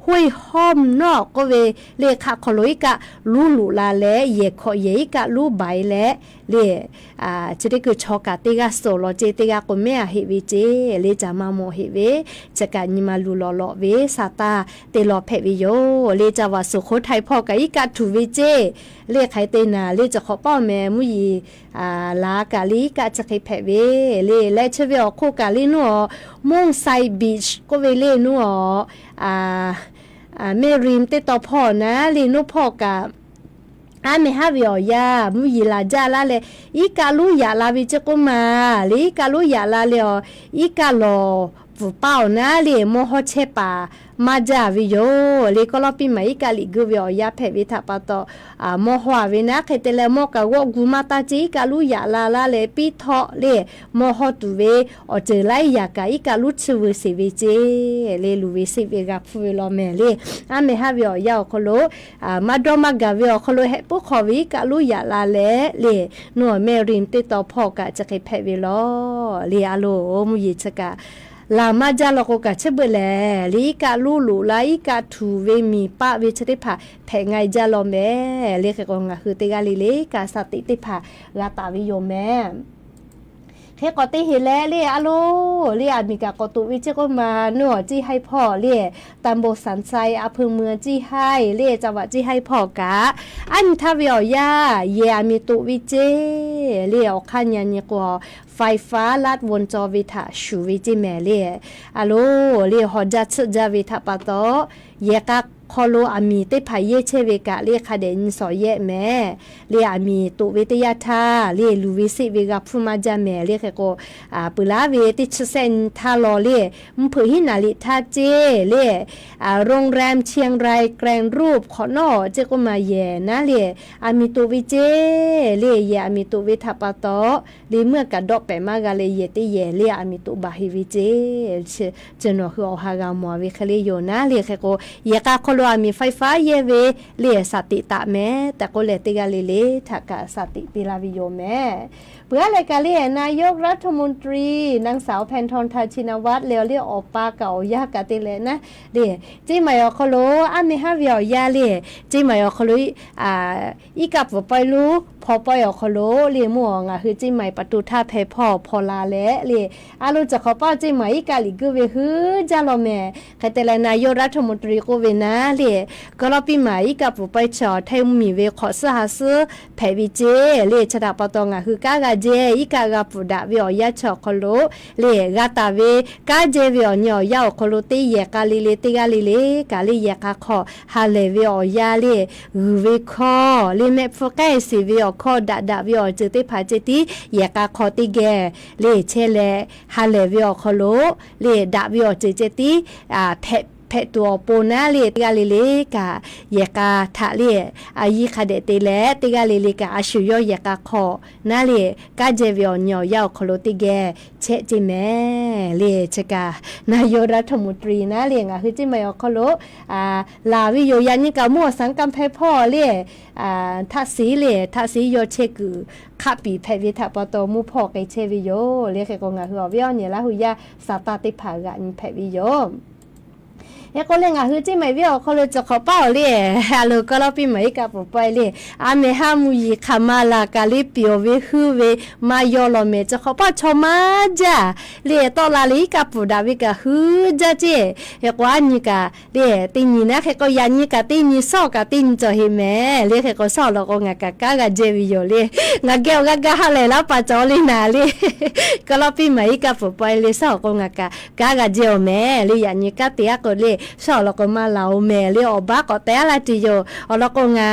ห้วยห้อมนอกก็เวเลขาขลุยกะลูลูลาแลเยขอเยกะลูใบแลเลจะได้คือชอกะติกาโซโลเจติกาก็แม่เฮวิเจเลจามาโมเฮเวจะกะนิมาลูลอลอเวซาตาเตลอเพวิโยเลจาวาสุโขทัยพ่อกะอีกะทูวิเจเลไขเตนาเลจะขอป้อแม่มุยีลากะลีกะจะไขเพเวเลและเชเวอโคกะลีนัวมงไซบีชก็เวเลนัวเมริมเตต่อพ่อนะลีนุพ่อกะเมฮาวิอยามุยีลาจาลาเลอีกาลุยาลาวิจกุมาลีกาลุยาลาเลอีกาโลฟูเป้านะเลโมโฮเชปามาจาวิโยเลก็ลอปิมาอีกาลิกวิอยาเพวิทาปะตอโมโฮาวินะเคเตเลโมกะวกุมาตาจิกาลุยาลาลาเลปิทอเลโมโฮตุเวอเจไลยากาอีกาลุชวสิวิเจเลลูวิสิเวกาฟูโลเมเลเมฮาวิอยาโคโลมาดอมากาวิโอโคโลเฮปุขอวิกาลุยาลาเลนัวเมรินติตอพ่อกะจะเคเพวิโลเลอาโลมุยิชกะลามาจาลโกกะเชเบเลลีกาลูลูไลกาทูเวมีปะเวชติภาแผงไงจาลอแม่เลกะกงะคือติกาลิเลกาสติติภากาตาวิโยแม่เฮกอติเฮเลเลอะโลเลอามีกากอตุวิเจก็มาเนาะจี้ให้พ่อเลตำบลสันไซอำเภอเมืองจี้ให้เลจังหวัดจี้ให้พ่อกะอันทาวิอยาเยอามีตุวิเจเลอคันยันยกว่าไฟฟ้าลัดวงจรวิทาชูวิจิแม่เลอะโลเลฮอจัดจาวิทาปะโตเยกะคอโลอามีเตพายเยเชเวกะเลคาเดนสอเยแม่เลอามีตุวิทยาทาเลลูวิสิเวกะฟุมาจาแม่เลเคโกปุลาเวติชเซนทาโลเลมผือหินาลิทาเจเลโรงแรมเชียงรายแกรนรูปขอนอเจก็มาเยนะเลอามีตุวิเจเลเยอามีตุวิทาปะโตเลเมื่อกะดอกไปมากะเลเยติเยเลอามีตุบาฮิวิเจเจโนคืออหากามวเวคเลโยนะเลเคโกเยกะมีไฟฟ้าเยเวเลียสติตะแม่แต่ก็เลติกาเลถ้ากะสติปิลาวิโยแม่เพื่ออะไรกาเลียนายกรัฐมนตรีนางสาวแพนทองทาชินวัตรเลียวเรียกออกปาเก่ายากะติเลนะเดจิมายอคโลอามิฮาวิอยาเลจิมายอคโลอีกับไปรู้พอปอยอคโลเลียม่วงคือจิมายประตูท่าเพพ่อพอลาและเลอาลูจะขอป้าจิมายกาลิกเวฮือจาโลแม่คแต่ละนายกรัฐมนตรีก็เวนะเลก็รอปีใหม่กับไปชอไทยมีเวขอสหสแผวิเจเลชดาปตองคือกากาเจอีกากาปุดาวิอยาชอคโลเลกาตาเวกาเจวิอยายาคโลติเยกาลิเลติกาลิเลกาลิเยกาขอฮาเลวิอยาเลเวคอเลเมฟกายสิวิอคอดาวิอจติภาจติเยกาขอติเกเลเชเลฮาเลวิอคโลเลดาวิอจติเพตัวปูนาเลติกาลิเลกาเยกาทะเลอายิคาเดเตเลติกาลิเลกาอาชุโยเยกาขอนาเลกาเจวิอญอยาวคโลติเกเชจิแม่เลชกานายกรัฐมนตรีนะเลงคือจิมายอคโลลาวิโยยันนิกามัวสังกัมเพพ่อเลทัศสีเลทัศสีโยเชกุขับปีเพวิทาปโตมูพ่อไกเชวิโยเลเคกงาคือวิอเนี่ยละหุยาสาตาติภากะนิเพวิโยเฮก็เลยคือจิไม่วิอเขาเลยจะขอเป้าเลยฮัลโหลก็เราปีใหม่กับผมไปเลยเมฮามุยคามาลากาลิปิโอเวฮือเวมายอลเมจะขอเป้าชมาจ้าเลยตอลาลิกับผมดาวิกาฮือจ้าเจเฮก็อันนี้กะเลยตินีนะเฮก็ยันนี้กะตินีสอกะตินจะเฮแม่เลยเฮก็สอแล้วก็งากะกะเจวิโยเลยงาเกลกะฮาเลยแล้วปะจอลินาเลยก็เราปีใหม่กับผมไปเลยสอก็งากะเจอแม่เลยยันนี้กะเตียก็เลย สอแล้วก็มาเหลาแม่เลี้ยวบ้าก็แต่ละจิโยแล้วก็งา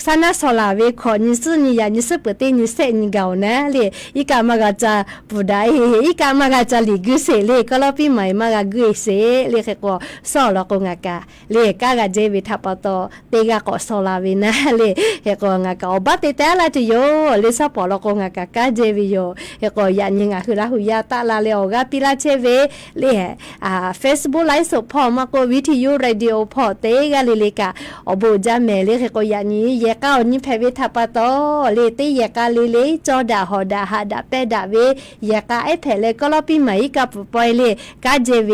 ซานาสลาเวขอนิสุนิยานิสุปเตนิเซนิเกานะเลยอีกามากาจะปุได้อีกามากาจะลิกุเสเลยก็แล้วพี่ใหม่มากากุเสเลยก็สอแล้วก็งากาเลยกากาเจวิทับตอเตกาก็สลาเวนะเลยเฮก็งากาอบาเตแต่ละจิโยเลยซาปอแล้วก็งากากาเจวิโยเฮก็ยันยิงาคือละหุยาตาลาเลโอกาปิลาเชเวเลยFacebook ไลฟ์สดพอมาก็วิทยุเรดิโอพอเตกาเลยกาอบจาเมเลยก็ยันนี้ยก้านี่เพวิทับตอเลติยกาเลเลจอดาฮอดาฮาดาเปดาเวยกาไอเพเลก็ลอปีใหม่กับปอยเลกาเจเว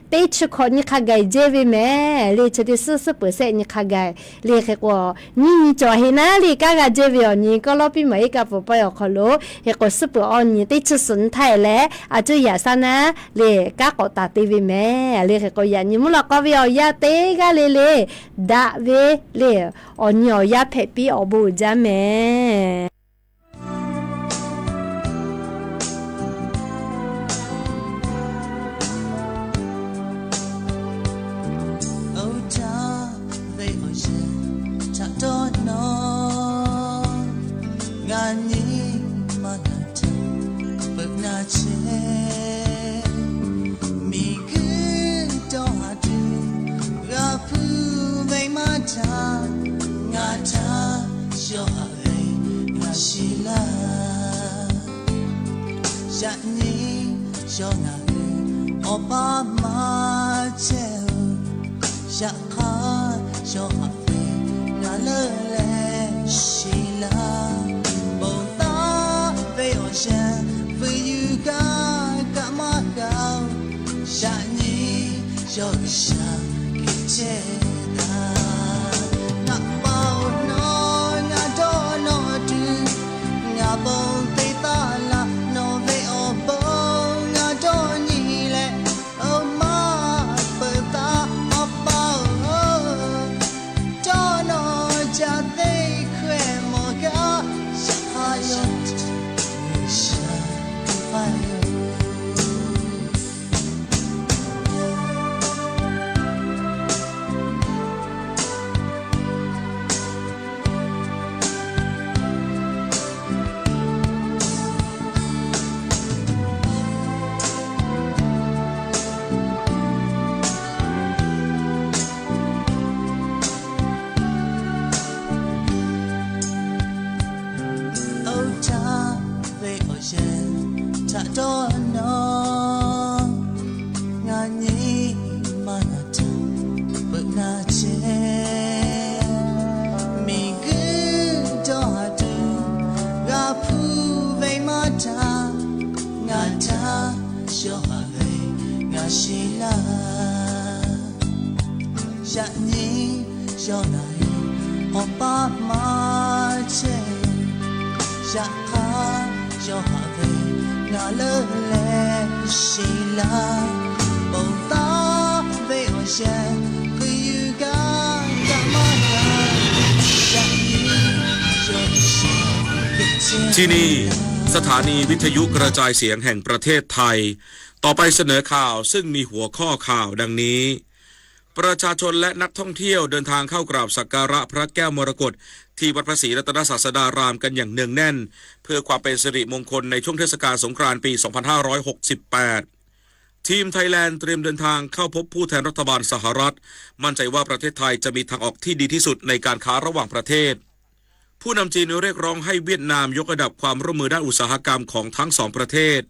เตชคอนี่ขากายเจเวแม่เลชดิ40%นี่ขากายเลแค่ก็นี่จอเฮนะเลกากาเจเวอนี่ก็ลอปีใหม่กับปอยอคโลเฮก็ซุปออนนี่เตชสนไทยแลอาจจะยาซานะเลกากอตาเตเวแม่เลแค่ก็ยานี่มุลก็เวียยาเตกาเลดาเวเลออนยอยาเพปีอบูจาแม่งานนี้มานาเธอเปิดหน้าเชมีคืนจอหาดูกับผู้ไม่มาทางาทาชออะไรงาชิลาฉันนี้ชอนาออบามาเชลฉันขาชออะไรงาเลเลชิลา想为you干干嘛搞？想你就想给接他，那包那那多那多，那包对大了，那为我包那多你嘞，哦妈不打我包，多那家得快么个，想还有。ถ้าโดนน้องงานนี้มาหน้าเธอเปิดหน้าเชมีกืนจอดูกับผู้ไม่มาทางานทาชออะไรงาชิลาฉันนี้ชอไหนออกปากมาเชฉันขาชออะไร那了嘞，谁来报答？为我先会有干干嘛干？想你就是ที่นี่สถานีวิทยุกระจายเสียงแห่งประเทศไทยต่อไปเสนอข่าวซึ่งมีหัวข้อข่าวดังนี้ประชาชนและนักท่องเที่ยวเดินทางเข้ากราบสักการะพระแก้วมรกตที่วัดพระศรีรัตนศาสดารามกันอย่างเนืองแน่นเพื่อความเป็นสิริมงคลในช่วงเทศกาลสงกรานต์ปี 2568 ทีมไทยแลนด์เตรียมเดินทางเข้าพบผู้แทนรัฐบาลสหรัฐมั่นใจว่าประเทศไทยจะมีทางออกที่ดีที่สุดในการค้าระหว่างประเทศผู้นำจีนเรียกร้องให้เวียดนามยกระดับความร่วมมือด้านอุตสาหกรรมของทั้งสองประเทศ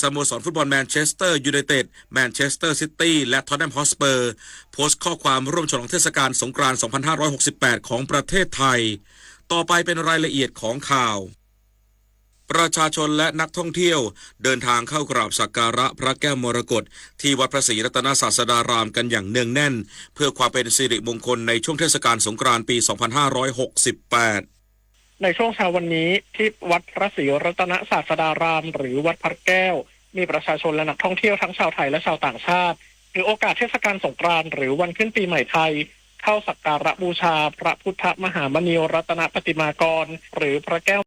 สโมสรฟุตบอลแมนเชสเตอร์ยูไนเต็ดแมนเชสเตอร์ซิตี้และท็อตแนมฮอตสเปอร์โพสต์ข้อความร่วมฉลองเทศกาลสงกรานต์ 2568 ของประเทศไทยต่อไปเป็นรายละเอียดของข่าวประชาชนและนักท่องเที่ยวเดินทางเข้ากราบสักการะพระแก้วมรกตที่วัดพระศรีรัตนศาสดารามกันอย่างเนืองแน่นเพื่อความเป็นสิริมงคลในช่วงเทศกาลสงกรานต์ปี 2568 ในช่วงเช้าวันนี้ที่วัดพระศรีรัตนศาสดารามหรือวัดพระแก้วมีประชาชนและนักท่องเที่ยวทั้งชาวไทยและชาวต่างชาติถือโอกาสเทศกาลสงกรานต์หรือวันขึ้นปีใหม่ไทยเข้าสักการะบูชาพระพุทธมหามณีรัตนปฏิมากรหรือพระแก้ว